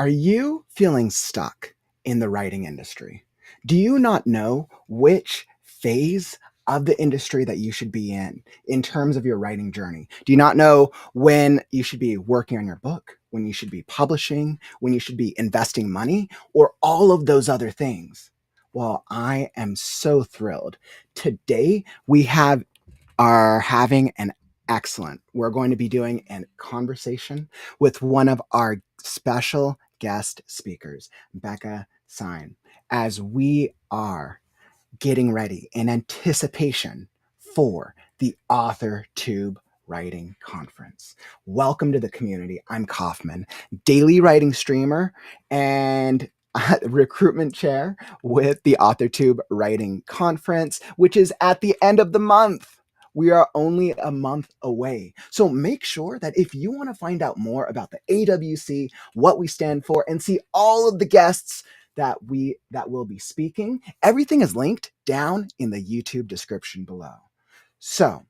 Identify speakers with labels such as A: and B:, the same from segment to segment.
A: Are you feeling stuck in the writing industry? Do you not know which phase of the industry that you should be in terms of your writing journey? Do you not know when you should be working on your book, when you should be publishing, when you should be investing money, or all of those other things? Well, I am so thrilled. Today are having an excellent. We're going to be doing a conversation with one of our special guest speakers, Becca Syme, as we are getting ready in anticipation for the AuthorTube Writing Conference. Welcome to the community. I'm Kaufman, daily writing streamer and recruitment chair with the AuthorTube Writing Conference, which is at the end of the month. We are only a month away. So make sure that if you want to find out more about the AWC, what we stand for, and see all of the guests that will be speaking, everything is linked down in the YouTube description below. So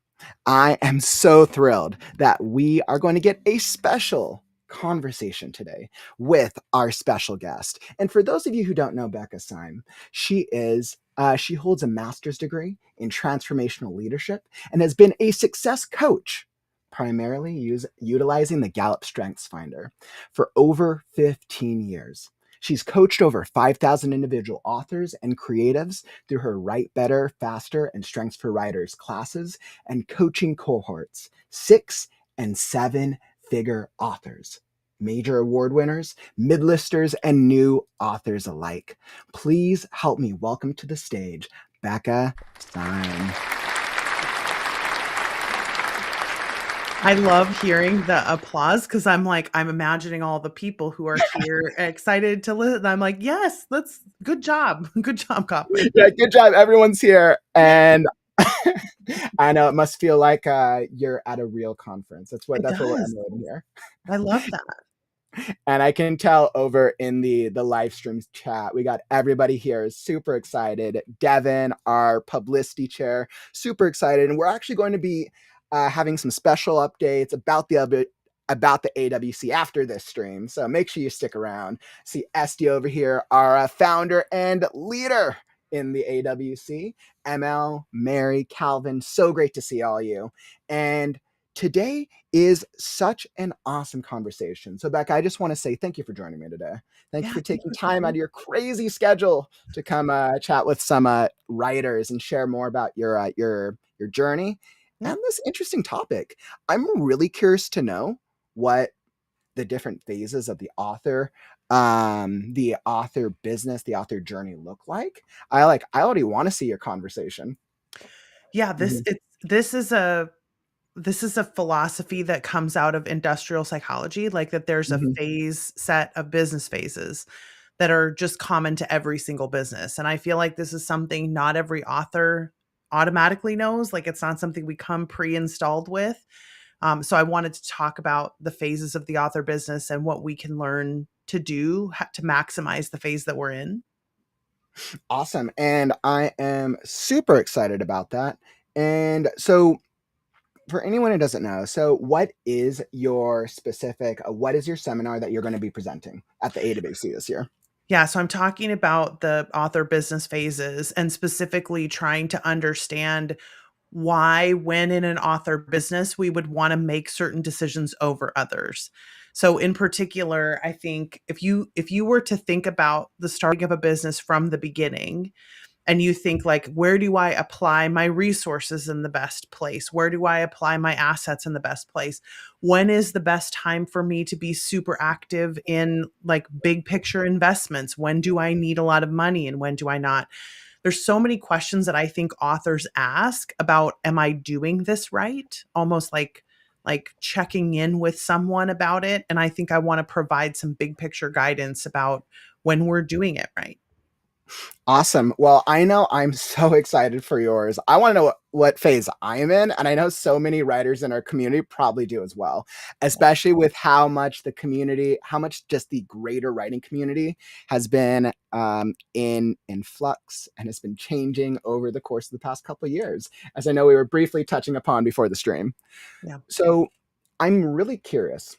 A: I am so thrilled that we are going to get a special conversation today with our special guest. And for those of you who don't know Becca Syme, she holds a master's degree in transformational leadership and has been a success coach, primarily utilizing the Gallup Strengths Finder for over 15 years. She's coached over 5,000 individual authors and creatives through her Write Better, Faster, and Strengths for Writers classes and coaching cohorts, 6 and 7-figure authors, major award winners, mid-listers, and new authors alike. Please help me welcome to the stage, Becca Syme.
B: I love hearing the applause because I'm imagining all the people who are here excited to listen. I'm like, yes, that's good job. Good job, Kaufman.
A: Yeah, good job. Everyone's here. And I know it must feel like you're at a real conference. That's what we're emulating here.
B: I love that.
A: And I can tell over in the live stream chat, we got everybody here super excited. Devin, our publicity chair, super excited. And we're actually going to be having some special updates about the AWC after this stream. So make sure you stick around. See Esty over here, our founder and leader in the AWC. ML, Mary, Calvin, so great to see all you. And today is such an awesome conversation. So Becca, I just want to say thank you for joining me today. Thank you for taking time out of your crazy schedule to come chat with some writers and share more about your journey and this interesting topic. I'm really curious to know what the different phases of the author business, the author journey look like. I already want to see your conversation.
B: Yeah, this is a philosophy that comes out of industrial psychology, like that there's a phase set of business phases that are just common to every single business. And I feel like this is something not every author automatically knows. Like it's not something we come pre-installed with. So I wanted to talk about the phases of the author business and what we can learn to do to maximize the phase that we're in.
A: Awesome. And I am super excited about that. And so for anyone who doesn't know, so what is your seminar that you're going to be presenting at the AWC this year?
B: Yeah, so I'm talking about the author business phases and specifically trying to understand why, when in an author business, we would want to make certain decisions over others. So in particular, I think if you were to think about the starting of a business from the beginning, and you think like, where do I apply my resources in the best place? Where do I apply my assets in the best place? When is the best time for me to be super active in like big picture investments? When do I need a lot of money and when do I not? There's so many questions that I think authors ask about, am I doing this right? Almost like checking in with someone about it. And I think I want to provide some big picture guidance about when we're doing it right.
A: Awesome. Well, I know I'm so excited for yours. I want to know what phase I am in. And I know so many writers in our community probably do as well, especially with how much just the greater writing community has been in flux and has been changing over the course of the past couple of years, as I know we were briefly touching upon before the stream.
B: Yeah.
A: So I'm really curious.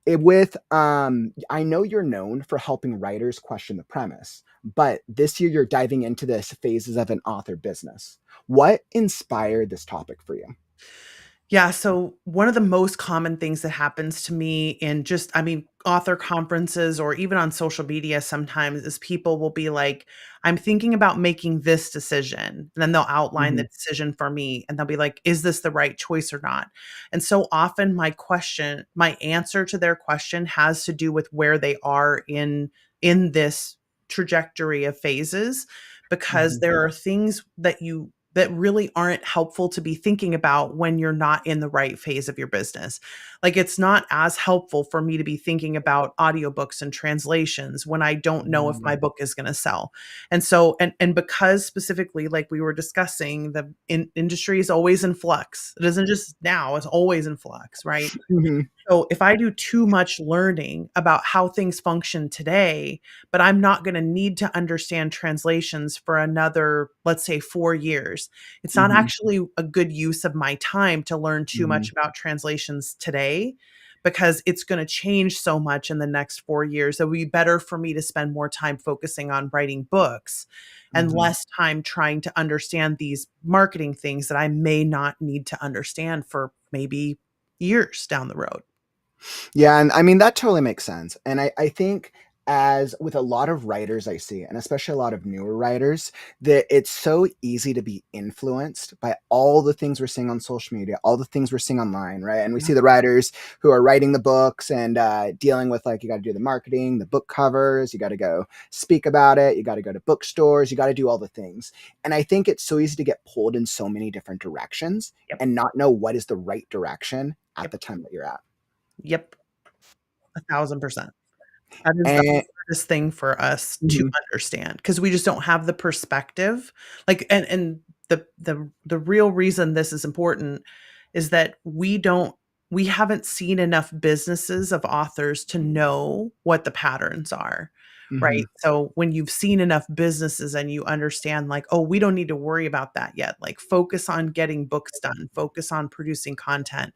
A: I know you're known for helping writers question the premise, but this year you're diving into this phases of an author business. What inspired this topic for you?
B: Yeah, so one of the most common things that happens to me in just, I mean, author conferences or even on social media sometimes is people will be like, I'm thinking about making this decision. And then they'll outline the
A: Hmm.
B: decision for me and they'll be like, is this the right choice or not? And so often my answer to their question has to do with where they are in this trajectory of phases, because
A: Hmm.
B: there are things that really aren't helpful to be thinking about when you're not in the right phase of your business. Like, it's not as helpful for me to be thinking about audiobooks and translations when I don't know if my book is going to sell. And so, and because specifically, like we were discussing, the industry is always in flux. It isn't just now, it's always in flux, right?
A: Hmm.
B: So if I do too much learning about how things function today, but I'm not going to need to understand translations for another, let's say, 4 years, it's not
A: Hmm.
B: actually a good use of my time to learn too
A: Hmm.
B: much about translations today, because it's going to change so much in the next 4 years. It would be better for me to spend more time focusing on writing books and
A: Hmm.
B: less time trying to understand these marketing things that I may not need to understand for maybe years down the road.
A: Yeah, and I mean that totally makes sense. And I think as with a lot of writers I see, and especially a lot of newer writers, that it's so easy to be influenced by all the things we're seeing on social media, all the things we're seeing online, right? And we
B: Yeah.
A: see the writers who are writing the books and dealing with like you got to do the marketing, the book covers, you got to go speak about it, you got to go to bookstores, you got to do all the things. And I think it's so easy to get pulled in so many different directions
B: Yep.
A: and not know what is the right direction at
B: Yep.
A: the time that you're at.
B: Yep. 1,000%. That is the
A: And
B: hardest thing for us to
A: mhm,
B: understand, because we just don't have the perspective. Like, and the real reason this is important is that we haven't seen enough businesses of authors to know what the patterns are, right?
A: mhm,
B: So when you've seen enough businesses and you understand, like, oh, we don't need to worry about that yet. Like, focus on getting books done, focus on producing content,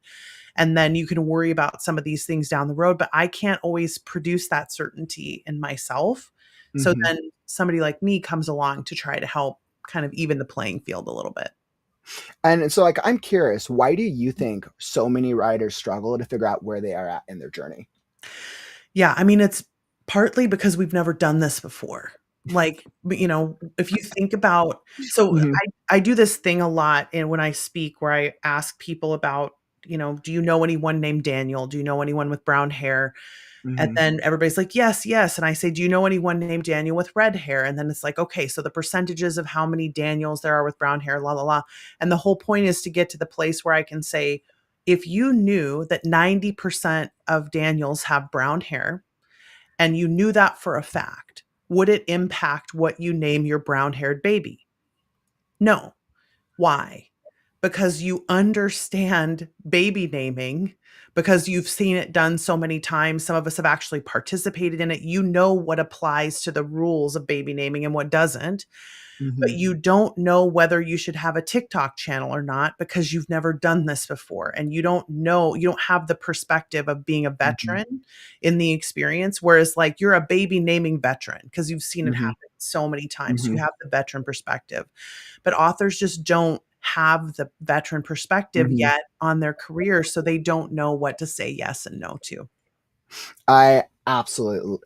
B: and then you can worry about some of these things down the road. But I can't always produce that certainty in myself. So
A: mhm.
B: then somebody like me comes along to try to help kind of even the playing field a little bit.
A: And so, like, I'm curious, why do you think so many writers struggle to figure out where they are at in their journey?
B: Yeah, I mean, it's partly because we've never done this before. Like, if you think about, so
A: Mhm,
B: I do this thing a lot, and when I speak, where I ask people about, do you know anyone named Daniel? Do you know anyone with brown hair? And
A: mhm,
B: then everybody's like, "Yes, yes." And I say, "Do you know anyone named Daniel with red hair?" And then it's like, "Okay, so the percentages of how many Daniels there are with brown hair, la la la." And the whole point is to get to the place where I can say, if you knew that 90% of Daniels have brown hair and you knew that for a fact, would it impact what you name your brown-haired baby? No. Why? Because you understand baby naming, because you've seen it done so many times. Some of us have actually participated in it. You know what applies to the rules of baby naming and what doesn't, but
A: mhm,
B: you don't know whether you should have a TikTok channel or not because you've never done this before. And you don't have the perspective of being a
A: mhm,
B: veteran in the experience. Whereas, like, you're a baby naming veteran because you've seen it
A: mhm,
B: happen so many times. You
A: mhm,
B: have the veteran perspective, but authors just don't have the veteran perspective
A: mhm.
B: yet on their career. So they don't know what to say yes and no to.
A: I absolutely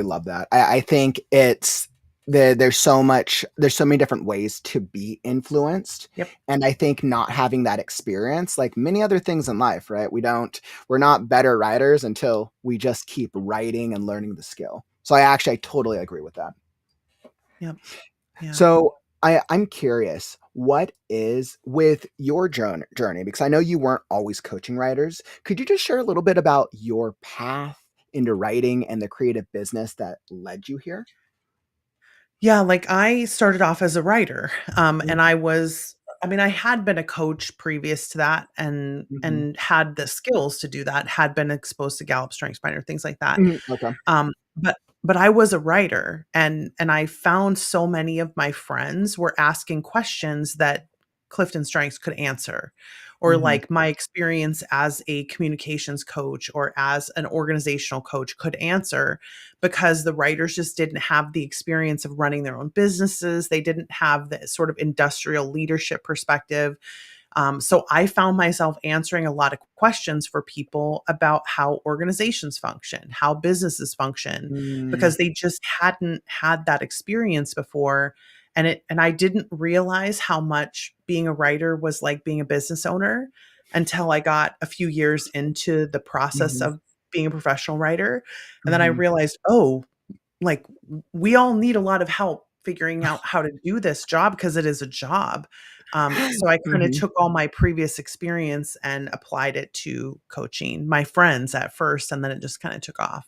A: love that. I think there's so many different ways to be influenced.
B: Yep.
A: And I think not having that experience, like many other things in life, right? We're not better writers until we just keep writing and learning the skill. So I totally agree with that.
B: Yep. Yeah.
A: So I'm curious, what is with your journey? Because I know you weren't always coaching writers. Could you just share a little bit about your path into writing and the creative business that led you here?
B: Yeah, like, I started off as a writer, and
A: Mhm,
B: I mean, I had been a coach previous to that,
A: mhm,
B: and had the skills to do that, had been exposed to Gallup Strengths Finder, things like that.
A: mhm, okay.
B: But I was a writer, and I found so many of my friends were asking questions that Clifton Strengths could answer, or
A: Mhm.
B: like my experience as a communications coach or as an organizational coach could answer, because the writers just didn't have the experience of running their own businesses. They didn't have the sort of industrial leadership perspective. So I found myself answering a lot of questions for people about how organizations function, how businesses function,
A: Mm.
B: because they just hadn't had that experience before. And I didn't realize how much being a writer was like being a business owner until I got a few years into the process
A: Mhm.
B: of being a professional writer. And then I
A: Mhm.
B: realized, oh, like we all need a lot of help figuring out how to do this job because it is a job. So I kind of
A: Mhm.
B: took all my previous experience and applied it to coaching my friends at first, and then it just kind of took off.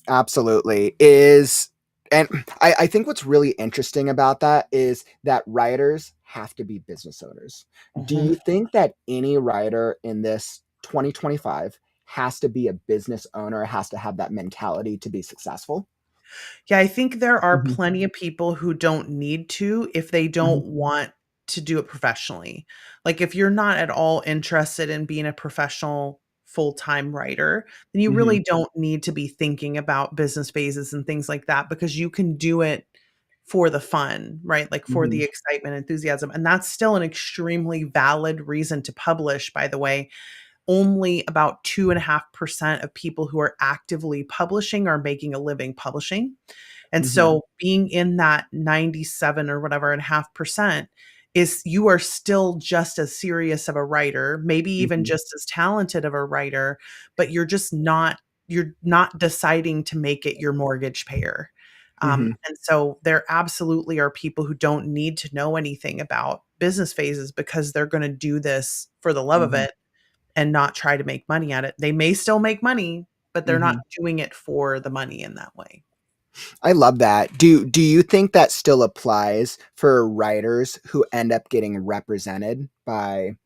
A: Absolutely. Is and I think what's really interesting about that is that writers have to be business owners. Do
B: Mhm.
A: you think that any writer in this 2025 has to be a business owner, has to have that mentality to be successful?
B: Yeah, I think there are
A: Mhm.
B: plenty of people who don't need to if they
A: Mhm.
B: don't want to do it professionally. Like, if you're not at all interested in being a professional full-time writer, then you
A: Mhm.
B: really don't need to be thinking about business phases and things like that, because you can do it for the fun, right? Like, for the
A: Mhm.
B: excitement, enthusiasm, and that's still an extremely valid reason to publish, by the way. Only about 2.5% of people who are actively publishing are making a living publishing. And
A: Mhm.
B: so being in that 97 or whatever and half percent is, you are still just as serious of a writer, maybe even
A: Mhm.
B: just as talented of a writer, but you're not deciding to make it your mortgage payer.
A: Mhm.
B: And so there absolutely are people who don't need to know anything about business phases because they're going to do this for the love of
A: Mhm.
B: it and not try to make money at it. They may still make money, but they're not
A: Mhm.
B: doing it for the money in that way.
A: I love that. Do you think that still applies for writers who end up getting represented by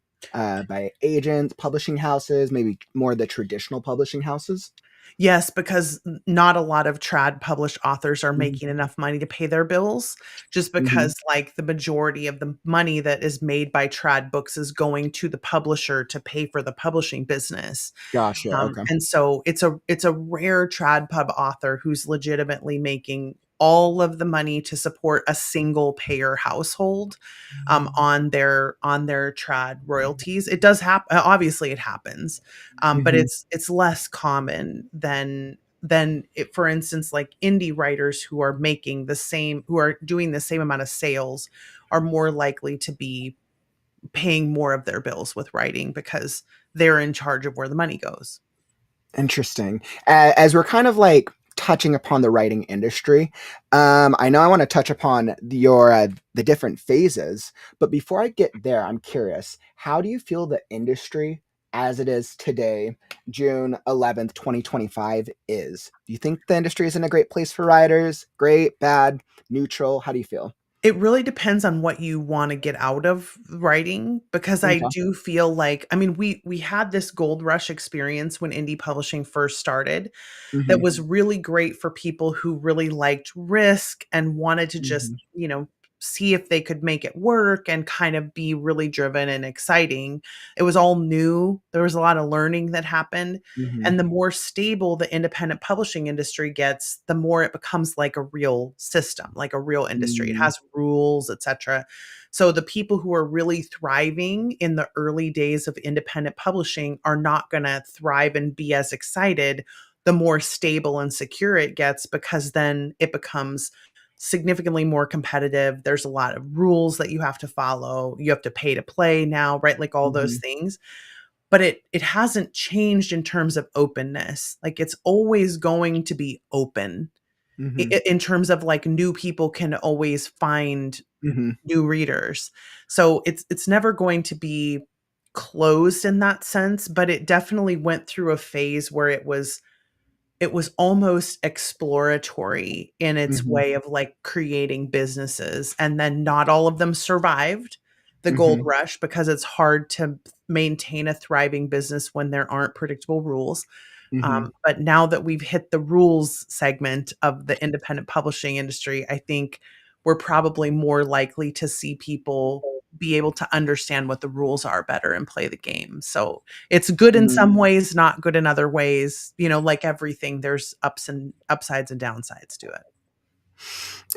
A: agents, publishing houses, maybe more the traditional publishing houses?
B: Yes, because not a lot of trad published authors are
A: Mhm.
B: making enough money to pay their bills, just
A: Mhm.
B: because like the majority of the money that is made by trad books is going to the publisher to pay for the publishing business.
A: Gotcha. Okay.
B: And so it's a rare trad pub author who's legitimately making all of the money to support a single payer household on their trad royalties. It does happen. Obviously, it happens, but
A: Mhm.
B: it's less common than it, for instance, like indie writers who are doing the same amount of sales are more likely to be paying more of their bills with writing because they're in charge of where the money goes.
A: Interesting. As we're kind of like touching upon the writing industry, I know I want to touch upon the different phases, but before I get there, I'm curious. How do you feel the industry as it is today, June 11th, 2025, is? Do you think the industry is in a great place for writers? Great, bad, neutral? How do you feel?
B: It really depends on what you wanna get out of writing, because I
A: Okay.
B: do feel like, I mean, we had this gold rush experience when indie publishing first started that
A: Hmm.
B: was really great for people who really liked risk and wanted to just,
A: Hmm.
B: see if they could make it work and kind of be really driven and exciting. It was all new. There was a lot of learning that happened.
A: Hmm.
B: And the more stable the independent publishing industry gets, the more it becomes like a real system, like a real industry. It
A: Hmm.
B: has rules, etc. So the people who are really thriving in the early days of independent publishing are not going to thrive and be as excited the more stable and secure it gets, because then it becomes significantly more competitive. There's a lot of rules that you have to follow. You have to pay to play now, right? Like all those
A: Hmm.
B: things. But it hasn't changed in terms of openness. Like, it's always going to be open
A: Hmm.
B: in terms of like new people can always find
A: Hmm.
B: new readers. So it's never going to be closed in that sense, but it definitely went through a phase where it was almost exploratory in its
A: Hmm.
B: way of like creating businesses, and then not all of them survived the gold
A: Hmm.
B: rush because it's hard to maintain a thriving business when there aren't predictable rules.
A: Hmm.
B: But now that we've hit the rules segment of the independent publishing industry, I think we're probably more likely to see people be able to understand what the rules are better and play the game. So it's good in some ways, not good in other ways. Like everything, there's upsides and downsides to it.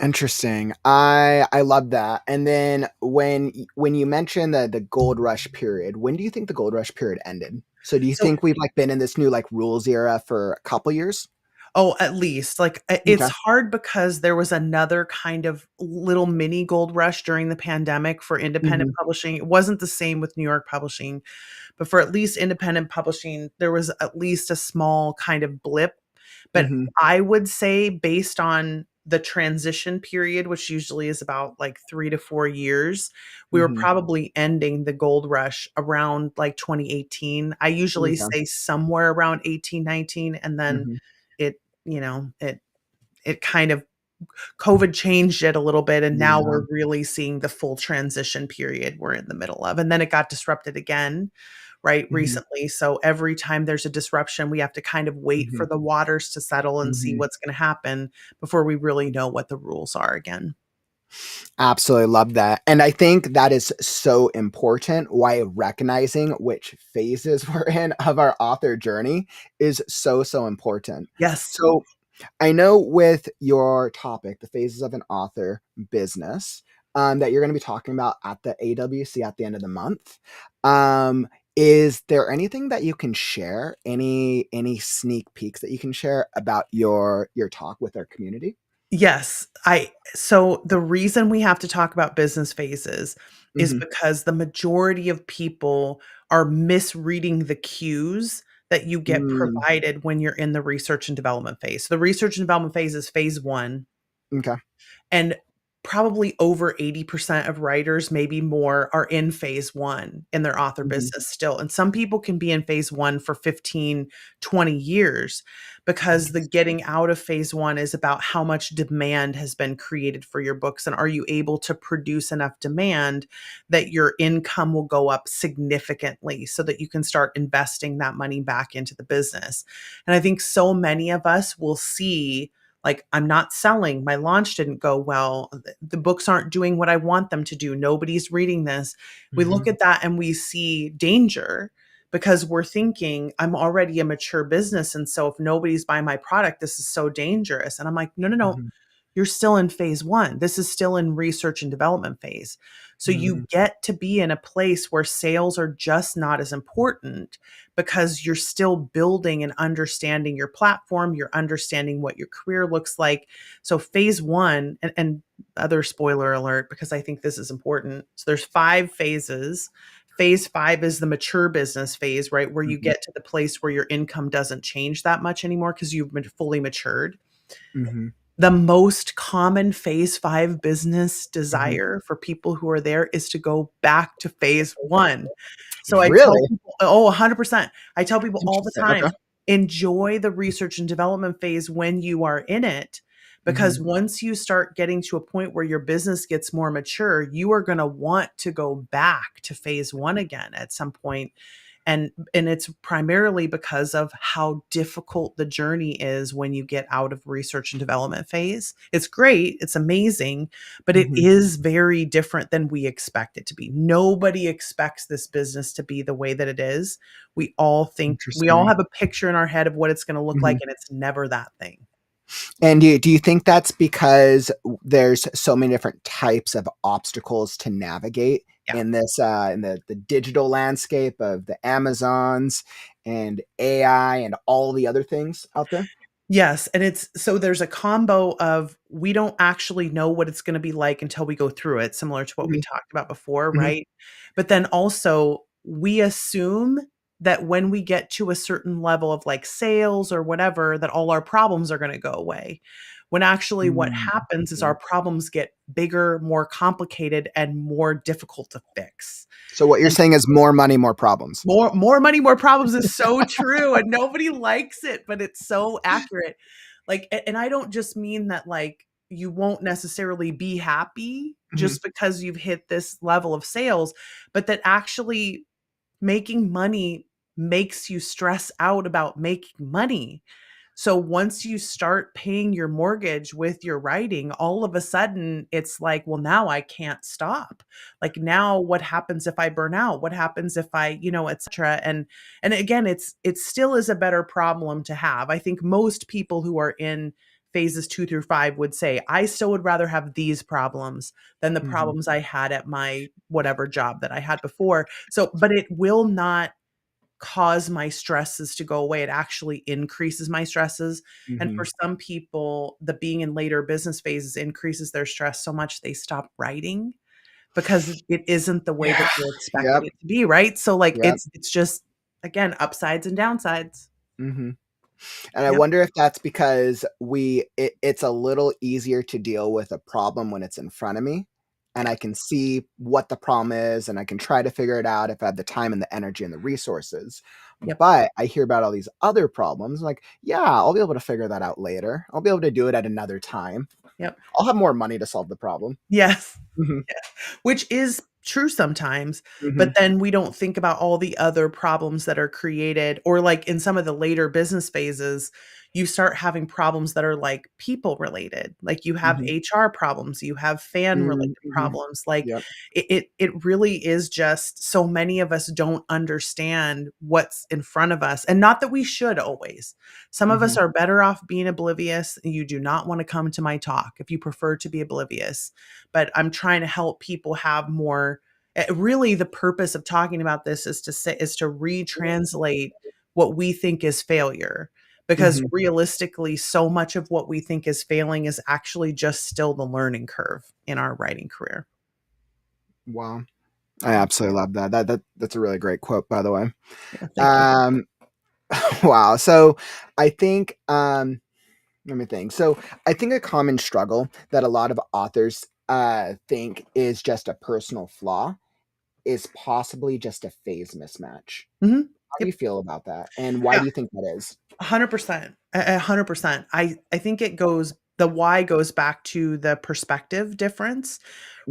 A: Interesting. I love that. And then when you mentioned the gold rush period, when do you think the gold rush period ended? So do you
B: So
A: think we've like been in this new like rules era for a couple years?
B: Oh, at least. Like, it's
A: Okay.
B: hard because there was another kind of little mini gold rush during the pandemic for independent
A: Hmm.
B: publishing. It wasn't the same with New York publishing, but for at least independent publishing, there was at least a small kind of blip. But
A: Hmm.
B: I would say, based on the transition period, which usually is about like 3 to 4 years, we were
A: Hmm.
B: probably ending the gold rush around like 2018. I usually
A: Okay.
B: say somewhere around 18, 19, and then
A: Hmm.
B: it it kind of COVID changed it a little bit, and now
A: Yeah.
B: we're really seeing the full transition period we're in the middle of. And then it got disrupted again, right,
A: Hmm.
B: recently. So every time there's a disruption, we have to kind of wait
A: Hmm.
B: for the waters to settle and see
A: Hmm.
B: what's going to happen before we really know what the rules are again.
A: Absolutely love that. And I think that is so important why recognizing which phases we're in of our author journey is so, so important.
B: Yes.
A: So I know with your topic, the phases of an author business, that you're going to be talking about at the AWC at the end of the month. Um, is there anything that you can share? Any sneak peeks that you can share about your talk with our community?
B: Yes, I so the reason we have to talk about business phases is
A: Hmm.
B: because the majority of people are misreading the cues that you get
A: Mm,
B: provided when you're in the research and development phase. So the research and development phase is phase 1,
A: okay.
B: and probably over 80% of writers, maybe more, are in phase 1 in their author
A: Hmm.
B: business still. And some people can be in phase 1 for 15, 20 years, because the
A: Interesting.
B: getting out of phase 1 is about how much demand has been created for your books, and are you able to produce enough demand that your income will go up significantly so that you can start investing that money back into the business. And I think so many of us will see, like, I'm not selling, my launch didn't go well, the books aren't doing what I want them to do, nobody's reading this. We look
A: Hmm.
B: at that and we see danger, because we're thinking, I'm already a mature business, and so if nobody's buying my product, this is so dangerous. And I'm like, no, no, no,
A: Hmm.
B: you're still in phase 1. This is still in research and development phase. So you
A: Hmm.
B: get to be in a place where sales are just not as important, because you're still building and understanding your platform, you're understanding what your career looks like. So phase 1, and other spoiler alert, because I think this is important. So there's 5 phases. Phase 5 is the mature business phase, right? Where you
A: Hmm.
B: get to the place where your income doesn't change that much anymore because you've been fully matured.
A: Hmm.
B: The most common phase 5 business
A: Hmm.
B: desire for people who are there is to go back to phase 1. So I tell
A: Really
B: people, oh, 100%. I tell people all the
A: interesting. Okay.
B: time, enjoy the research and development phase when you are in it, because
A: Hmm.
B: once you start getting to a point where your business gets more mature, you are going to want to go back to phase 1 again at some point. And it's primarily because of how difficult the journey is when you get out of research and development phase. It's great, it's amazing, but it
A: Hmm.
B: is very different than we expect it to be. Nobody expects this business to be the way that it is. We all
A: Interesting.
B: have a picture in our head of what it's going to look like,
A: Hmm.
B: and it's never that thing.
A: And do you think that's because there's so many different types of obstacles to navigate
B: Yeah.
A: in this in the digital landscape of the Amazons and AI and all the other things out there?
B: Yes, and it's so there's a combo of, we don't actually know what it's gonna be like until we go through it, similar to what we
A: Hmm.
B: talked about before,
A: Hmm.
B: right? But then also, we assume that when we get to a certain level of, like, sales or whatever, that all our problems are gonna go away. When actually what
A: Mm,
B: happens is our
A: interesting.
B: problems get bigger, more complicated, and more difficult to fix.
A: So what you're
B: And
A: saying is more money, more problems.
B: more money, more problems is so true, and nobody likes it, but it's so accurate. Like, and I don't just mean that, like, you won't necessarily be happy
A: Hmm.
B: just because you've hit this level of sales, but that actually making money makes you stress out about making money. So once you start paying your mortgage with your writing, all of a sudden it's like, well, now I can't stop. Like now what happens if I burn out? What happens if I, etc. And again, it still is a better problem to have. I think most people who are in phases 2 through 5 would say, I still would rather have these problems than the
A: Mhm.
B: problems I had at my whatever job that I had before. So, but it will not cause my stresses to go away. It actually increases my stresses. And for
A: Mhm.
B: some people, the being in later business phases increases their stress so much they stop writing because it isn't the way that
A: Yeah.
B: they're expecting
A: Yep.
B: it to be, right? So like
A: Yep.
B: it's just again upsides and downsides.
A: Mhm. And I
B: Yep.
A: wonder if that's because it's a little easier to deal with a problem when it's in front of me, and I
B: Yep.
A: can see what the problem is, and I can try to figure it out if I have the time and the energy and the resources.
B: Yep.
A: But I hear about all these other problems, like, yeah, I'll be able to figure that out later. I'll be able to do it at another time.
B: Yep.
A: I'll have more money to solve the problem.
B: Yes.
A: Mhm.
B: Which is true sometimes, but
A: Mhm.
B: then we don't think about all the other problems that are created or like in some of the later business phases, you start having problems that are like people related. Like you have
A: Mhm.
B: HR problems, you have fan related
A: Mhm.
B: problems. Like
A: Yep.
B: it really is just so many of us don't understand what's in front of us. And not that we should always. Some of us
A: Mhm.
B: are better off being oblivious. You do not want to come to my talk if you prefer to be oblivious, but I'm trying to help people have more. Really, the purpose of talking about this is to retranslate what we think is failure, because
A: Mhm.
B: realistically, so much of what we think is failing is actually just still the learning curve in our writing career.
A: Wow. I
B: Yeah,
A: absolutely love that. That's a really great quote, by the way.
B: yeah, thank you.
A: Um, wow. So I think, let me think. So I think a common struggle that a lot of authors think is just a personal flaw is possibly just a phase mismatch.
B: Mhm.
A: How do you
B: Yep.
A: feel about that? And why
B: Yeah.
A: do you think that is?
B: 100%. 100%. I think it goes the why goes back to the perspective difference,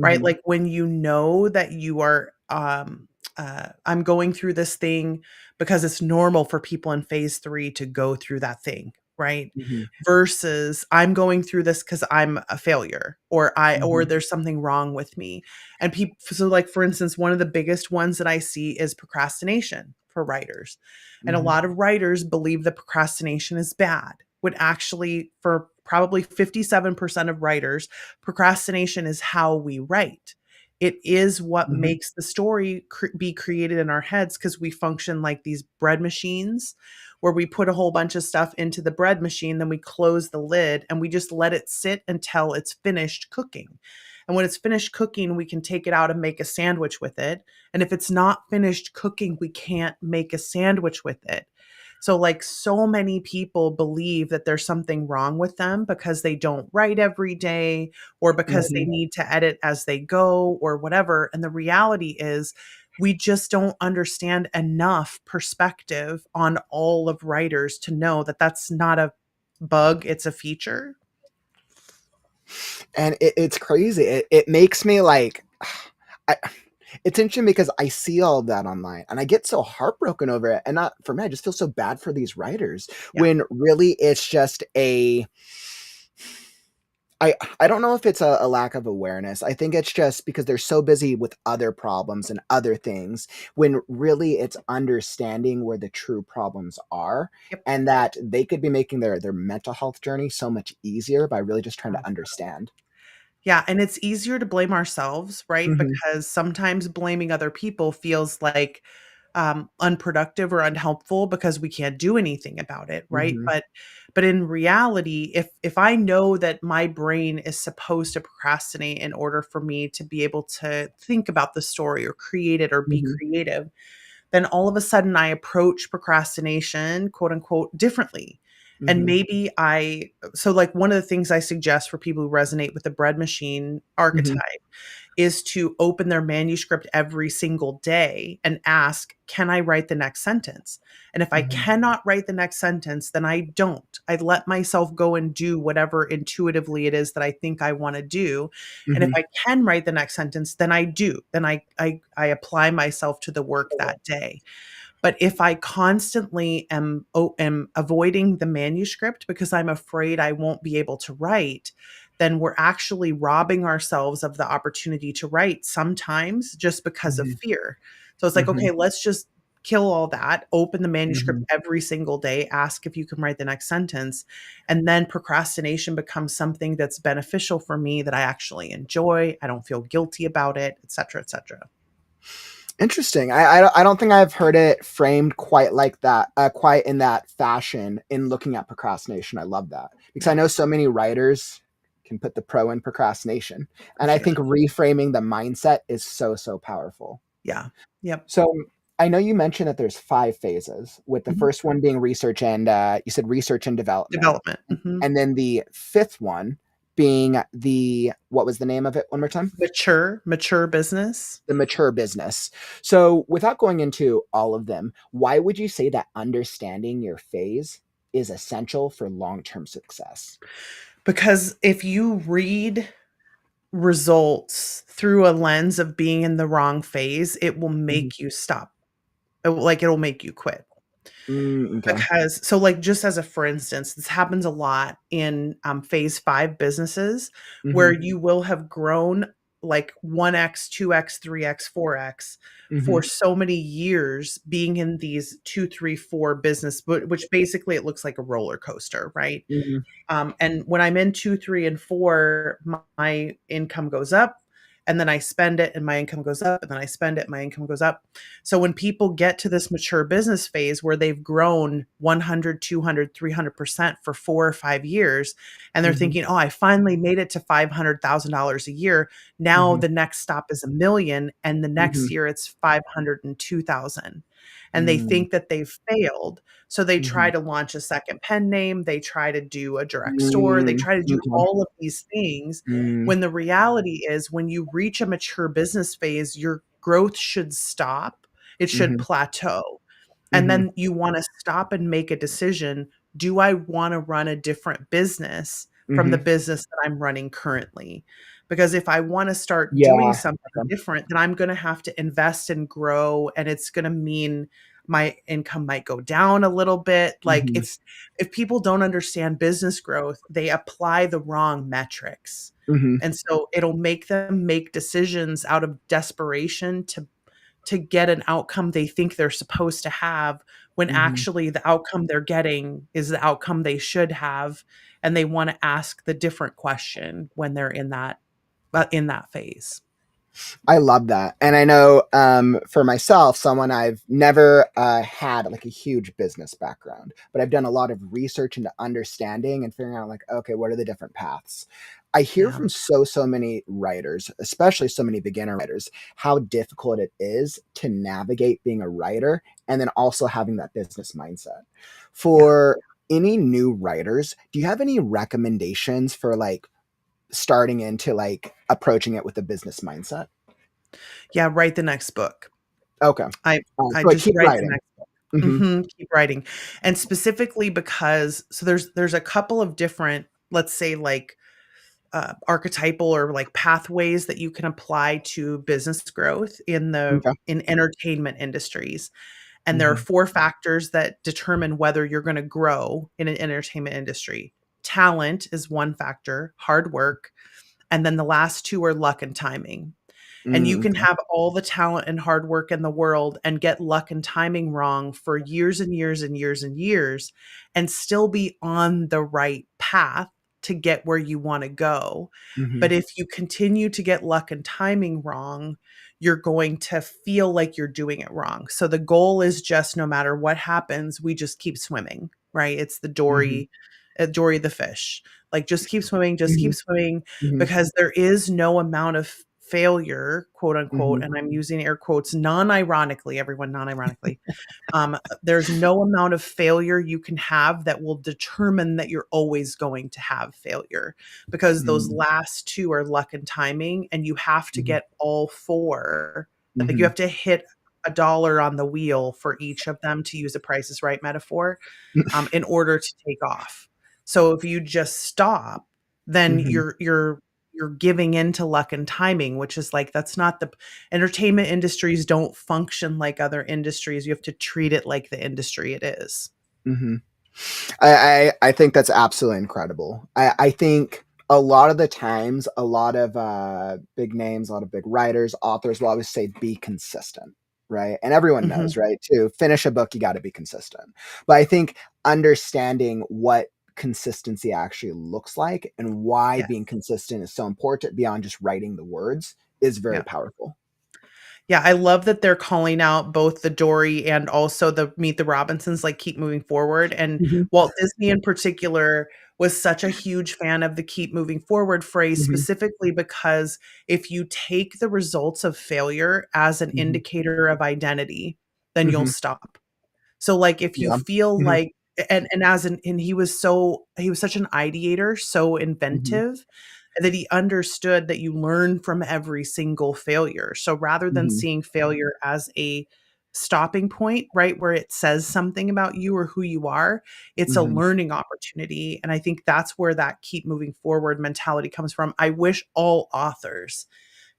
B: right?
A: Mhm.
B: Like when you know that you are I'm going through this thing because it's normal for people in phase 3 to go through that thing, right?
A: Mhm.
B: Versus I'm going through this cuz I'm a failure or
A: Mhm.
B: there's something wrong with me. And people so like for instance, one of the biggest ones that I see is procrastination for writers. And a
A: Mhm.
B: lot of writers believe that procrastination is bad, when actually, for probably 57% of writers, procrastination is how we write. It is what
A: Mhm.
B: makes the story be created in our heads because we function like these bread machines where we put a whole bunch of stuff into the bread machine, then we close the lid and we just let it sit until it's finished cooking. And when it's finished cooking, we can take it out and make a sandwich with it. And if it's not finished cooking, we can't make a sandwich with it. So, like, so many people believe that there's something wrong with them because they don't write every day or because they
A: Mhm.
B: need to edit as they go or whatever. And the reality is, we just don't understand enough perspective on all of writers to know that that's not a bug, it's a feature.
A: And it's crazy. It makes me like, I, it's interesting because I see all of that online and I get so heartbroken over it. And not for me, I just feel so bad for these writers
B: Yeah.
A: when really it's just I don't know if it's a lack of awareness. I think it's just because they're so busy with other problems and other things when really it's understanding where the true problems are
B: Yep.
A: and that they could be making their mental health journey so much easier by really just trying
B: Oh.
A: to understand.
B: Yeah, and it's easier to blame ourselves, right?
A: Mhm.
B: Because sometimes blaming other people feels like, unproductive or unhelpful because we can't do anything about it, right?
A: Mhm.
B: But in reality, if I know that my brain is supposed to procrastinate in order for me to be able to think about the story or create it or be
A: Mhm.
B: creative, then all of a sudden I approach procrastination, quote unquote, differently. And
A: Mhm.
B: maybe so like one of the things I suggest for people who resonate with the bread machine
A: Mhm.
B: archetype is to open their manuscript every single day and ask, can I write the next sentence? And if I
A: Mhm.
B: cannot write the next sentence, then I don't. I let myself go and do whatever intuitively it is that I think I want to do. And if
A: Mhm.
B: I can write the next sentence, then I do. Then I apply myself to the work that day. But if I constantly am avoiding the manuscript because I'm afraid I won't be able to write, then we're actually robbing ourselves of the opportunity to write sometimes just because of
A: Mhm.
B: fear. So it's like,
A: Mhm.
B: okay, let's just kill all that, open the manuscript
A: Mhm.
B: every single day, ask if you can write the next sentence. And then procrastination becomes something that's beneficial for me that I actually enjoy. I don't feel guilty about it, et cetera, et cetera.
A: Interesting. I don't think I've heard it framed quite like that, quite in that fashion in looking at procrastination. I love that because I
B: Yeah,
A: know so many writers can put the pro in procrastination.
B: for
A: And I
B: sure.
A: think reframing the mindset is so, so powerful.
B: Yeah. Yep.
A: So I know you mentioned that there's 5 phases, with the
B: Mhm.
A: first one being research and you said research and development.
B: Development. Mhm.
A: And then the fifth one being what was the name of it one more time?
B: Mature business.
A: The mature business. So, without going into all of them, why would you say that understanding your phase is essential for long term success?
B: Because if you read results through a lens of being in the wrong phase, it will
A: Mhm.
B: make you stop. It'll make you quit.
A: Okay.
B: Because so, like, just as a for instance, this happens a lot in, phase 5 businesses where
A: Hmm.
B: you will have grown like 1x, 2x, 3x, 4x for
A: Hmm.
B: so many years being in these 2, 3, 4 business, but which basically it looks like a roller coaster, right?
A: Hmm.
B: And when I'm in 2, 3, and 4, my income goes up, and then I spend it, and my income goes up, and then I spend it, my income goes up. So when people get to this mature business phase where they've grown 100, 200, 300% for 4 or 5 years, and they're
A: Hmm.
B: thinking, oh, I finally made it to $500,000 a year. Now
A: Hmm.
B: the next stop is 1 million, and the next
A: Hmm.
B: year it's 502,000. And they
A: Hmm.
B: think that they've failed, so they try
A: Hmm.
B: to launch a second pen name, they try to do a direct store, they
A: Mm,
B: try to do
A: okay.
B: all of these things,
A: Mm,
B: when the reality is when you reach a mature business phase, your growth should stop, it should
A: mhm,
B: plateau. And
A: mhm,
B: then you wanna stop and make a decision, "Do I wanna run a different business from the
A: mhm.
B: business that I'm running currently?" Because if I wanna start doing
A: Yeah.
B: something
A: Okay.
B: different, then I'm gonna have to invest and grow, and it's gonna mean my income might go down a little bit. Like,
A: Mhm,
B: if people don't understand business growth, they apply the wrong metrics.
A: mhm,
B: And so it'll make them make decisions out of desperation to get an outcome they think they're supposed to have, when
A: mhm.
B: actually the outcome they're getting is the outcome they should have, and they wanna ask the different question when they're in that phase.
A: I love that. And I know, for myself, someone I've never had like a huge business background, but I've done a lot of research into understanding and figuring out, like, okay, what are the different paths? I hear
B: Yeah,
A: from so, so many writers, especially so many beginner writers, how difficult it is to navigate being a writer and then also having that business mindset.
B: yeah.
A: For any new writers, do you have any recommendations for like starting into like approaching it with a business mindset?
B: Yeah, write the next book.
A: Okay.
B: I
A: So
B: I
A: like
B: just
A: keep
B: write the
A: writing.
B: next book.
A: Mhm.
B: Mhm, keep writing. And specifically because so there's a couple of different, let's say, like, archetypal or, like, pathways that you can apply to business growth
A: Okay.
B: in entertainment industries. And there are
A: Mhm.
B: 4 factors that determine whether you're gonna grow in an entertainment industry. Talent is one factor, hard work, and then the last 2 are luck and timing. And you can
A: Okay.
B: have all the talent and hard work in the world and get luck and timing wrong for years and years and years and years, and still be on the right path to get where you want to go. But
A: Mhm.
B: if you continue to get luck and timing wrong, you're going to feel like you're doing it wrong. So the goal is just no matter what happens, we just keep swimming, right? It's the
A: Mhm.
B: Dory the fish. Like, just keep
A: Mhm.
B: swimming,
A: Mhm.
B: because there is no amount of failure, quote unquote,
A: Mhm.
B: and I'm using air quotes non-ironically, everyone, non-ironically. There's no amount of failure you can have that will determine that you're always going to have failure, because those
A: Mhm.
B: last 2 are luck and timing, and you have to
A: Mhm.
B: get all 4. Like, you
A: Mhm.
B: have to hit a dollar on the wheel for each of them, to use a Price is Right metaphor, in order to take off. So if you just stop, then
A: Mhm.
B: you're you're giving in to luck and timing, which is like, that's not the entertainment industries don't function like other industries. You have to treat it like the industry it is.
A: Mm-hmm. I think that's absolutely incredible. I think a lot of the times, a lot of big names, a lot of big writers, authors will always say, be consistent, right? And everyone knows,
B: Mhm.
A: right? To finish a book, you got to be consistent. But I think understanding what consistency actually looks like and why
B: Yes.
A: being consistent is so important beyond just writing the words is very
B: Yeah.
A: powerful.
B: Yeah, I love that they're calling out both the Dory and also the Meet the Robinsons, like, keep moving forward, and
A: Hmm.
B: Walt Disney in particular was such a huge fan of the keep moving forward phrase,
A: Hmm.
B: specifically because if you take the results of failure as an
A: Hmm.
B: indicator of identity, then you'll
A: Hmm.
B: stop. So, like, if you
A: Yeah.
B: feel
A: Hmm.
B: like and he was such an ideator, so
A: Hmm.
B: inventive, that he understood that you learn from every single failure. So rather than
A: Hmm.
B: seeing failure as a stopping point, right, where it says something about you or who you are, it's a
A: Hmm.
B: learning opportunity. And I think that's where that keep moving forward mentality comes from. I wish all authors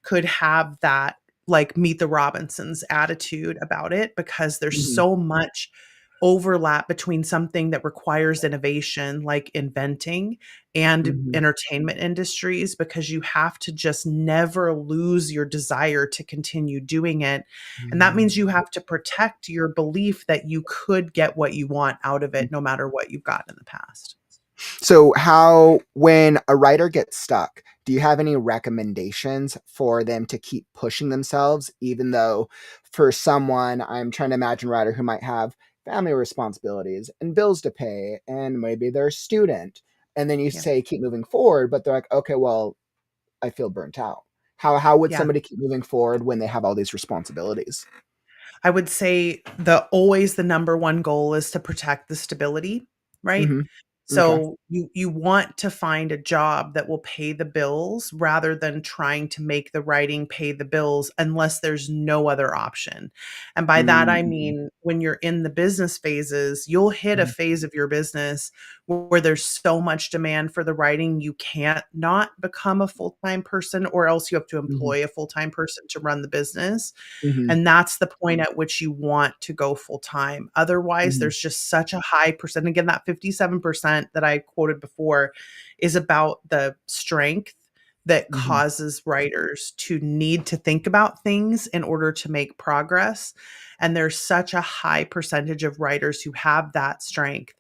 B: could have that, like, Meet the Robinsons attitude about it, because there's
A: Hmm.
B: so much overlap between something that requires innovation like inventing and
A: Hmm.
B: entertainment industries, because you have to just never lose your desire to continue doing it. And that means you have to protect your belief that you could get what you want out of it no matter what you've got in the past.
A: So, when a writer gets stuck, do you have any recommendations for them to keep pushing themselves, even though for someone, I'm trying to imagine a writer who might have family responsibilities and bills to pay, and maybe they're a student, and then you
B: Yeah.
A: say keep moving forward, but they're like, okay, well, I feel burnt out. How would
B: Yeah.
A: somebody keep moving forward when they have all these responsibilities?
B: I would say the number one goal is to protect the stability, right?
A: Hmm. Okay.
B: So you want to find a job that will pay the bills rather than trying to make the writing pay the bills unless there's no other option. And by that I
A: Mm-hmm.
B: mean when you're in the business phases, you'll hit a phase of your business where there's so much demand for the writing you can't not become a full-time person, or else you have to
A: Hmm.
B: employ a full-time person to run the business.
A: Hmm.
B: And that's the point at which you want to go full time. Otherwise,
A: Hmm.
B: there's just such a high percent. Again, that 57% that I quoted before is about the strength that
A: Hmm.
B: causes writers to need to think about things in order to make progress. And there's such a high percentage of writers who have that strength.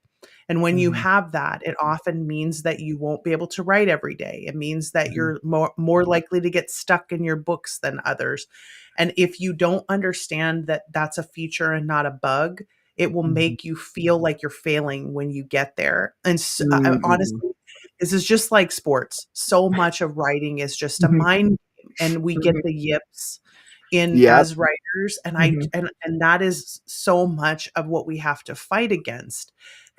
B: And when you
A: Hmm.
B: have that, it often means that you won't be able to write every day. It means that
A: Hmm.
B: you're more likely to get stuck in your books than others. And if you don't understand that that's a feature and not a bug, it will
A: Hmm.
B: make you feel like you're failing when you get there. And
A: Hmm.
B: honestly, this is just like sports. So much of writing is just a
A: Hmm.
B: mind game, and we get
A: Hmm.
B: the yips in
A: Yep.
B: as writers, and I
A: Mhm,
B: and that is so much of what we have to fight against.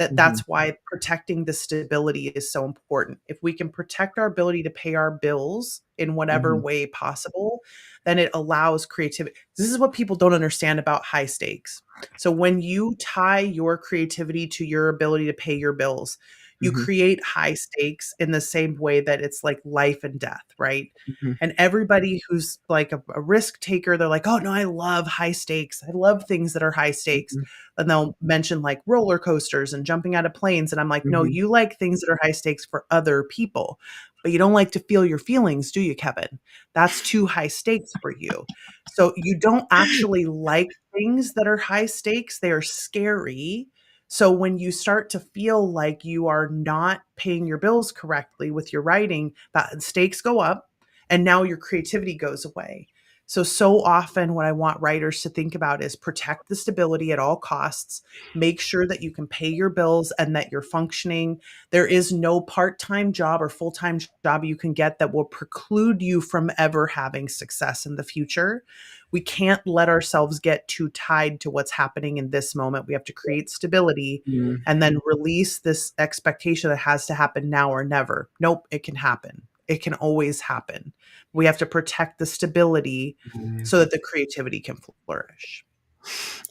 A: mhm,
B: That's why protecting the stability is so important. If we can protect our ability to pay our bills in whatever
A: mhm,
B: way possible, then it allows creativity. This is what people don't understand about high stakes. So when you tie your creativity to your ability to pay your bills, you
A: mhm,
B: create high stakes in the same way that it's like life and death, right?
A: mhm,
B: And everybody who's like a risk taker, they're like, oh no, I love high stakes. I love things that are high stakes.
A: mhm,
B: And they'll mention like roller coasters and jumping out of planes. And I'm like, no,
A: mhm,
B: you like things that are high stakes for other people, but you don't like to feel your feelings, do you, Kevin? That's too high stakes for you. So you don't actually like things that are high stakes. They are scary. So when you start to feel like you are not paying your bills correctly with your writing, that stakes go up and now your creativity goes away. So often what I want writers to think about is protect the stability at all costs, make sure that you can pay your bills and that you're functioning. There is no part-time job or full-time job you can get that will preclude you from ever having success in the future. We can't let ourselves get too tied to what's happening in this moment. We have to create stability
A: mhm,
B: and then release this expectation that has to happen now or never. Nope, it can happen. It can always happen. We have to protect the stability
A: mhm.
B: so that the creativity can flourish.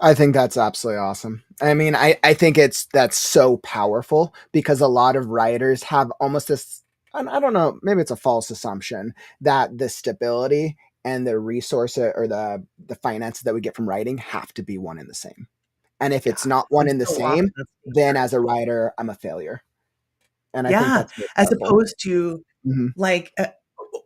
A: I think that's absolutely awesome. I mean, I think that's so powerful because a lot of writers have almost this. and I don't know, maybe it's a false assumption that the stability and the resource or the finances that we get from writing have to be one and the same. And if it's
B: Yeah,
A: not one
B: and
A: and the
B: so often
A: same,
B: that's the
A: then
B: truth.
A: as a writer, I'm a failure. And I think
B: Yeah,
A: that's really
B: as
A: powerful.
B: opposed to,
A: Mhm,
B: like,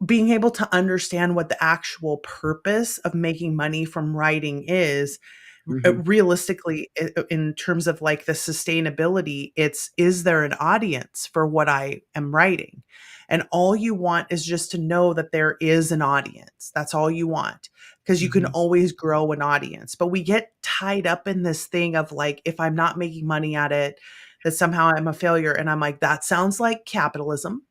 B: being able to understand what the actual purpose of making money from writing is,
A: mhm,
B: realistically, in terms of, like, the sustainability, it's, is there an audience for what I am writing? And all you want is just to know that there is an audience. That's all you want, because you can
A: mhm,
B: always grow an audience. But we get tied up in this thing of, like, if I'm not making money at it, that somehow I'm a failure, and I'm like, "That sounds like capitalism."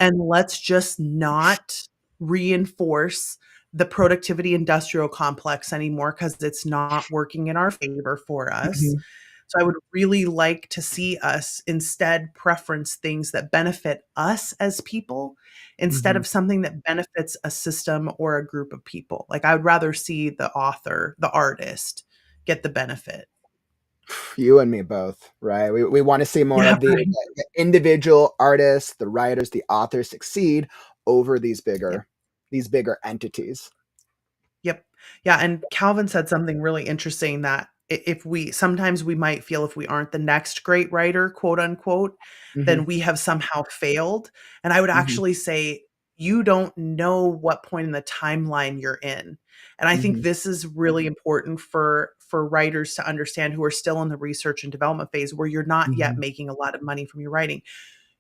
B: And let's just not reinforce the productivity industrial complex anymore, because it's not working in our favor for us.
A: mhm,
B: So I would really like to see us instead preference things that benefit us as people instead
A: mhm.
B: of something that benefits a system or a group of people. Like, I would rather see the author, the artist, get the benefit.
A: You and me both, right? We want to see more
B: Yeah,
A: of the,
B: right.
A: the individual artists, the writers, the authors succeed over
B: Yep.
A: these bigger entities.
B: Yep. Yeah, and Calvin said something really interesting, that if we, sometimes we might feel if we aren't the next great writer, quote unquote,
A: Hmm.
B: then we have somehow failed. And I would
A: Hmm.
B: actually say you don't know what point in the timeline you're in. And I think
A: Hmm.
B: this is really important for writers to understand who are still in the research and development phase, where you're not yet
A: Hmm.
B: making a lot of money from your writing.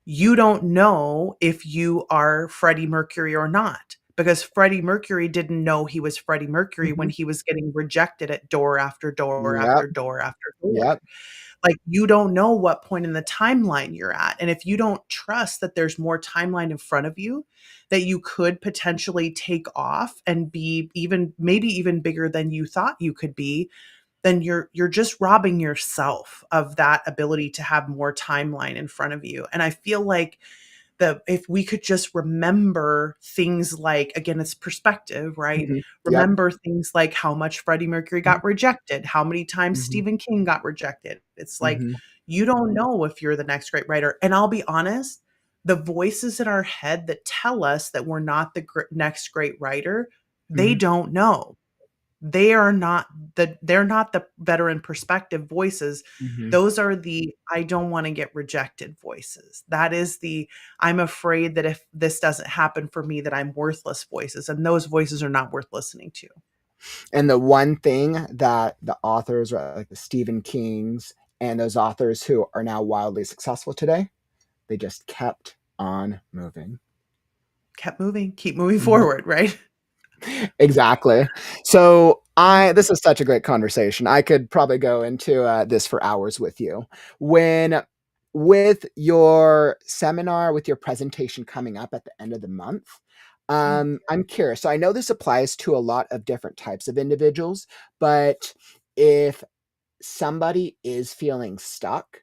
B: You don't know if you are Freddie Mercury or not, because Freddie Mercury didn't know he was Freddie Mercury when
A: Hmm.
B: he was getting rejected at door after door
A: Yep.
B: after door after door.
A: Yep.
B: Like, you don't know what point in the timeline you're at. And if you don't trust that there's more timeline in front of you, that you could potentially take off and be even, maybe even bigger than you thought you could be, then you're just robbing yourself of that ability to have more timeline in front of you. And I feel like the, if we could just remember things like, again, it's perspective, right?
A: Hmm. Yep.
B: Remember things like how much Freddie Mercury got rejected, how many times
A: Hmm.
B: Stephen King got rejected. It's like,
A: Hmm.
B: you don't know if you're the next great writer. And I'll be honest, the voices in our head that tell us that we're not the next great writer, they
A: Hmm.
B: don't know. They are not they're not the veteran perspective voices.
A: Hmm.
B: Those are the, I don't wanna get rejected voices. That is the, I'm afraid that if this doesn't happen for me, that I'm worthless voices, and those voices are not worth listening to.
A: And the one thing that the authors, right, like the Stephen Kings and those authors who are now wildly successful today, they just kept on moving.
B: Kept moving, keep moving
A: Mhm.
B: forward, right?
A: Exactly. So I this is such a great conversation. I could probably go into this for hours with you. When with your seminar, with your presentation coming up at the end of the month,
B: Mm.
A: I'm curious. So I know this applies to a lot of different types of individuals, but if somebody is feeling stuck,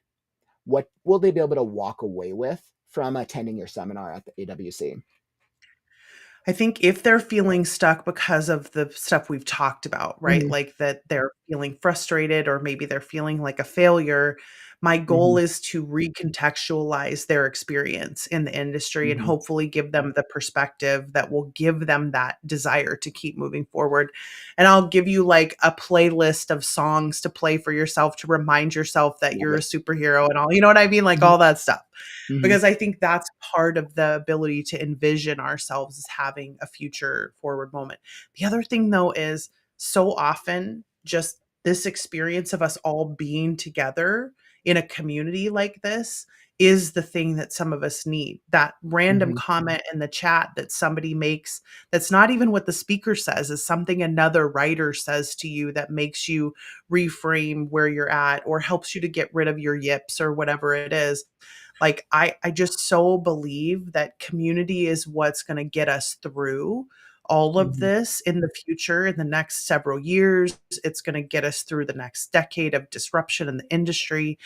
A: what will they be able to walk away with from attending your seminar at the AWC?
B: I think if they're feeling stuck because of the stuff we've talked about, right?
A: Hmm.
B: Like that they're feeling frustrated, or maybe they're feeling like a failure, my goal
A: Hmm.
B: is to recontextualize their experience in the industry and
A: Hmm.
B: hopefully give them the perspective that will give them that desire to keep moving forward. And I'll give you like a playlist of songs to play for yourself to remind yourself that
A: Love
B: you're a
A: it.
B: superhero and all, you know what I mean? Like
A: Hmm.
B: all that stuff,
A: Hmm.
B: because I think that's part of the ability to envision ourselves as having a future forward moment. The other thing though is, so often just this experience of us all being together in a community like this is the thing that some of us need. That random
A: Hmm.
B: comment in the chat that somebody makes, that's not even what the speaker says, is something another writer says to you that makes you reframe where you're at or helps you to get rid of your yips or whatever it is. Like, I just so believe that community is what's gonna get us through all of
A: Hmm.
B: this in the future, in the next several years. It's gonna get us through the next decade of disruption in the industry.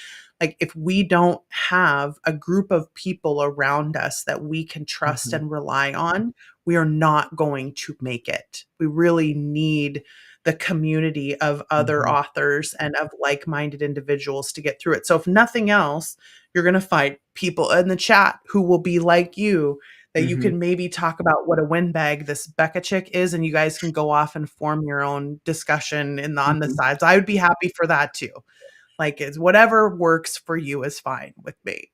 B: Like, if we don't have a group of people around us that we can trust
A: Hmm.
B: and rely on, we are not going to make it. We really need the community of other
A: Mhm.
B: authors and of like-minded individuals to get through it. So if nothing else, you're going to find people in the chat who will be like you, that you
A: Mhm.
B: can maybe talk about what a windbag this Becca chick is, and you guys can go off and form your own discussion on the
A: Mhm.
B: sides. I would be happy for that too. Like, it's whatever works for you is fine with me.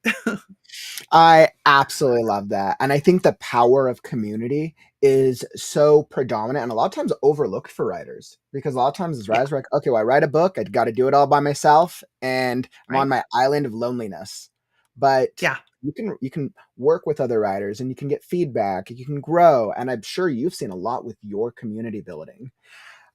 A: I absolutely love that. And I think the power of community is so predominant and a lot of times overlooked for writers because a lot of times as
B: Yeah,
A: writers, we're like, okay, well, I write a book, I got to do it all by myself and I'm on
B: right?
A: my island of loneliness. But
B: Yeah,
A: you can work with other writers and you can get feedback, you can grow. And I'm sure you've seen a lot with your community building.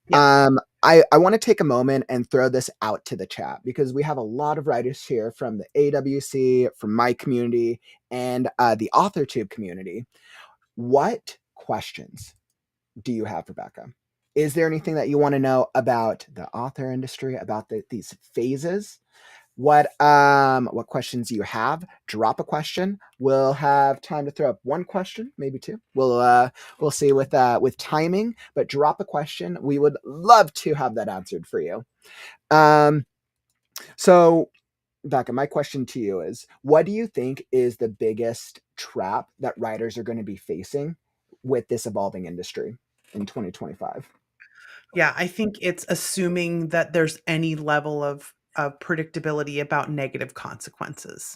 B: yeah.
A: I want to take a moment and throw this out to the chat because we have a lot of writers here from the AWC, from my community, and the AuthorTube community. What questions do you have, Rebecca? Is there anything that you want to know about the author industry, about these phases? What questions do you have? Drop a question. We'll have time to throw up one question, maybe two. We'll see with timing, but drop a question. We would love to have that answered for you. Um, so Becca, my question to you is what do you think is the biggest trap that writers are going to be facing with this evolving industry in 2025?
B: Yeah, I think it's assuming that there's any level of predictability about negative consequences.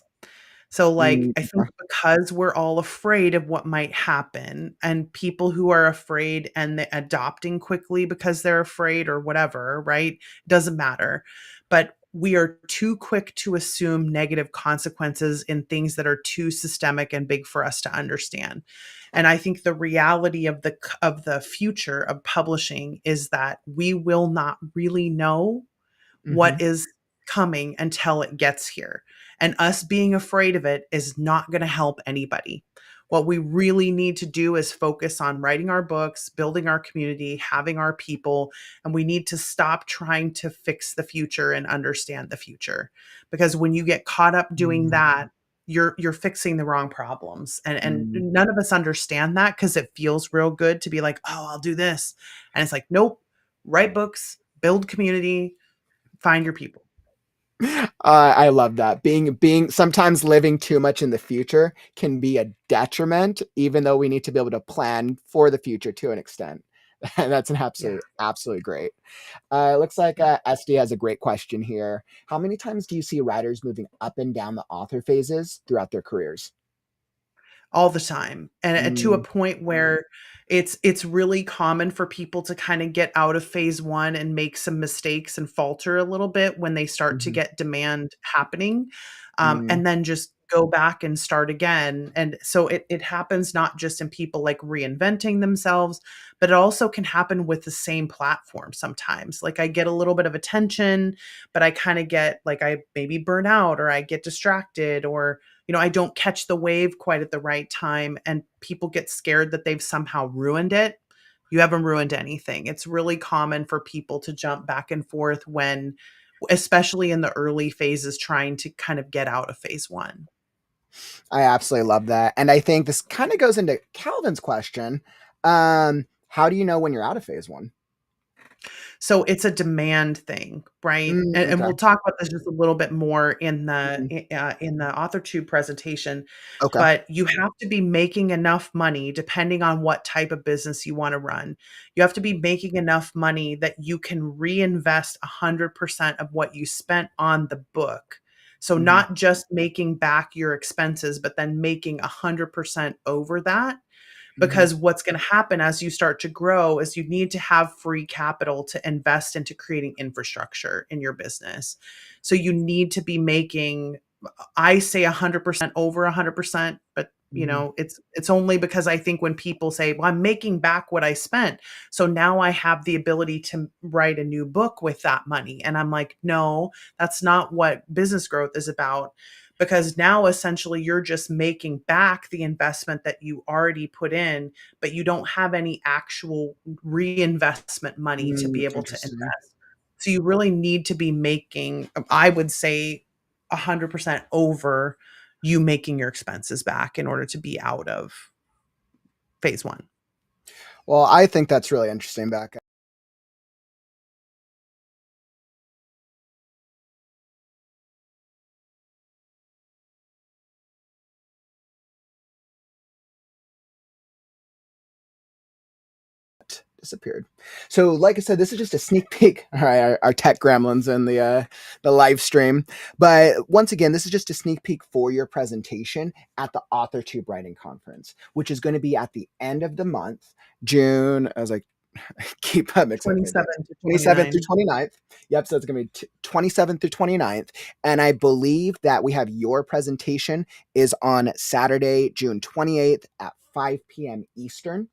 B: So, like, I think
A: Okay.
B: because we're all afraid of what might happen, and people who are afraid and adopting quickly because they're afraid or whatever, right? Doesn't matter. But we are too quick to assume negative consequences in things that are too systemic and big for us to understand. And I think the reality of the future of publishing is that we will not really know what
A: Mm-hmm.
B: is coming until it gets here. And us being afraid of it is not going to help anybody. What we really need to do is focus on writing our books, building our community, having our people, and we need to stop trying to fix the future and understand the future. Because when you get caught up doing that, you're fixing the wrong problems. And
A: Mm-hmm.
B: none of us understand that because it feels real good to be like, "Oh, I'll do this." And it's like, "Nope. Write books, build community, find your people."
A: I love that. Being sometimes living too much in the future can be a detriment, even though we need to be able to plan for the future to an extent. That's an
B: Yeah.
A: absolutely great. Looks like
B: Yeah.
A: SD has a great question here. How many times do you see writers moving up and down the author phases throughout their careers?
B: All the time, and to a
A: Mm,
B: point where it's really common for people to kind of get out of phase 1 and make some mistakes and falter a little bit when they start to
A: mhm,
B: get demand happening,
A: mm,
B: and then just go back and start again. And so it happens not just in people like reinventing themselves, but it also can happen with the same platform sometimes. Like, I get a little bit of attention, but I kind of get like, I maybe burn out or I get distracted, or I don't catch the wave quite at the right time, and people get scared that they've somehow ruined it. You haven't ruined anything. It's really common for people to jump back and forth when, especially in the early phases, trying to kind of get out of phase 1.
A: I absolutely love that. And I think this kind of goes into Calvin's question. How do you know when you're out of phase one?
B: So it's a demand thing, right? And
A: Okay.
B: we'll talk about this just a little bit more in
A: Mhm.
B: the AuthorTube presentation.
A: Okay.
B: But you have to be making enough money, depending on what type of business you want to run. You have to be making enough money that you can reinvest 100% of what you spent on the book. So
A: Hmm.
B: not just making back your expenses, but then making 100% over that,
A: Hmm.
B: because what's going to happen as you start to grow is you need to have free capital to invest into creating infrastructure in your business. So you need to be making, I say 100% over 100%, but
A: Hmm.
B: it's only because I think when people say, "Well, I'm making back what I spent, so now I have the ability to write a new book with that money." And I'm like, "No, that's not what business growth is about." Because now essentially you're just making back the investment that you already put in, but you don't have any actual reinvestment money to be able to
A: Interesting.
B: invest. So you really need to be making, I would say, 100% over you making your expenses back in order to be out of phase 1.
A: Well, I think that's really interesting, Becca. disappeared. So, like I said, this is just a sneak peek. All right, our tech gremlins in the live stream. But once again, this is just a sneak peek for your presentation at the AuthorTube Writing Conference, which is going to be at the end of the month, June. I was like, keep mixing up my dates.
B: 27 to
A: 27th through
B: 29.
A: 29th. Yep, so it's going to be 27th through 29th. And I believe that we have your presentation is on Saturday, June 28th at 5 p.m. Eastern,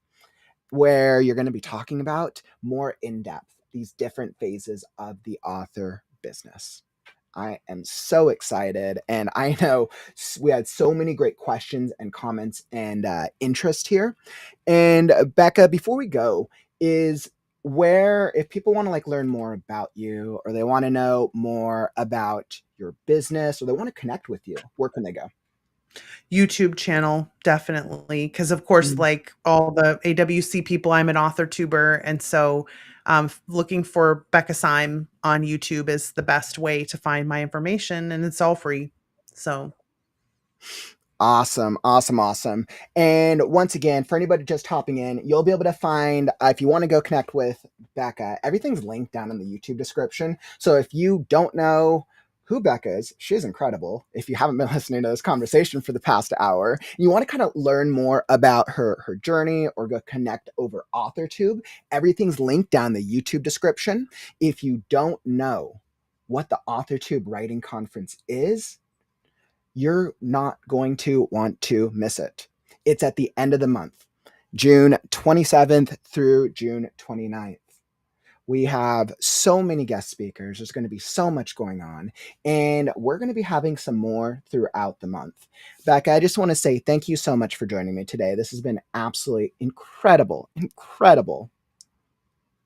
A: where you're going to be talking about more in depth these different phases of the author business. I am so excited. And I know we had so many great questions and comments and interest here. And Becca, before we go, is where, if people want to like learn more about you or they want to know more about your business or they want to connect with you, where can they go?
B: YouTube channel, definitely. Because, of course, like all the AWC people, I'm an author tuber. And so looking for Becca Syme on YouTube is the best way to find my information, and it's all free. So
A: Awesome, awesome, awesome. And once again, for anybody just hopping in, you'll be able to find, if you want to go connect with Becca, everything's linked down in the YouTube description. So if you don't know who Becca is, she's incredible. If you haven't been listening to this conversation for the past hour, you want to kind of learn more about her journey or go connect over AuthorTube, everything's linked down the YouTube description. If you don't know what the AuthorTube Writing Conference is, you're not going to want to miss it. It's at the end of the month, June 27th through June 29th. We have so many guest speakers. There's going to be so much going on, and we're going to be having some more throughout the month. Becca, I just want to say thank you so much for joining me today. This has been absolutely incredible, incredible.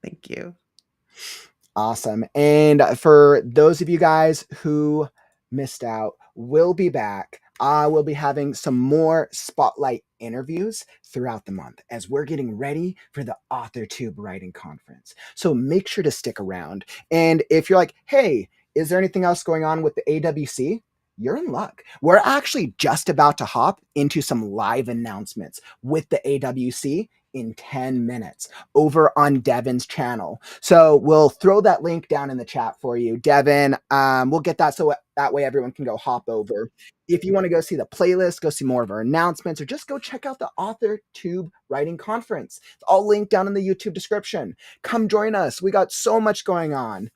B: thank you.
A: Awesome. And for those of you guys who missed out, we'll be back. We'll be having some more spotlight interviews throughout the month as we're getting ready for the AuthorTube Writing Conference. So make sure to stick around. And if you're like, hey, is there anything else going on with the AWC? You're in luck. We're actually just about to hop into some live announcements with the AWC in 10 minutes over on Devin's channel. So we'll throw that link down in the chat for you, Devin. We'll get that so that way everyone can go hop over. If you want to go see the playlist, go see more of our announcements, or just go check out the AuthorTube Writing Conference. It's all linked down in the YouTube description. Come join us. We got so much going on.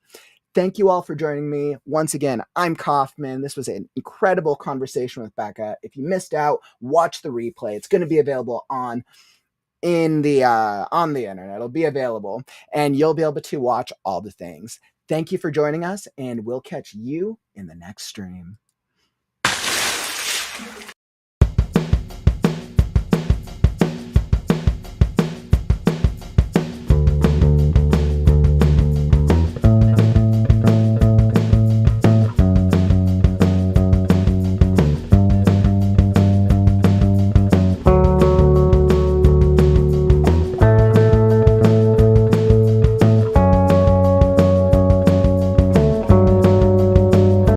A: Thank you all for joining me. Once again, I'm Kaufman. This was an incredible conversation with Becca. If you missed out, watch the replay. It's going to be available on the internet. It'll be available, and you'll be able to watch all the things. Thank you for joining us, and we'll catch you in the next stream.